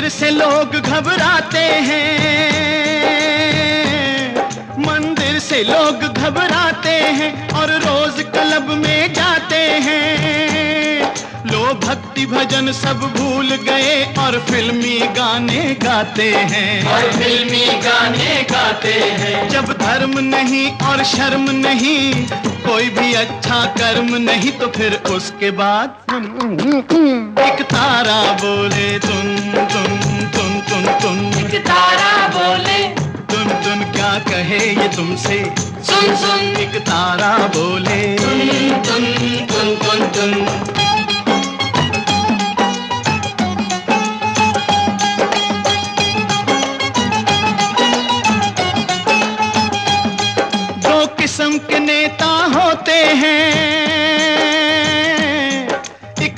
मंदिर से लोग घबराते हैं, मंदिर से लोग घबराते हैं और रोज क्लब में जाते हैं। लो भक्ति भजन सब भूल गए और फिल्मी गाने गाते हैं, और फिल्मी गाने गाते हैं। जब धर्म नहीं और शर्म नहीं, कोई भी अच्छा कर्म नहीं, तो फिर उसके बाद एक तारा बोले तुन तुन तुन तुन तुन, एक तारा बोले तुन तुन क्या कहे ये तुमसे, सुन सुन। एक तारा बोले तुन तुन तुन तुन तुन।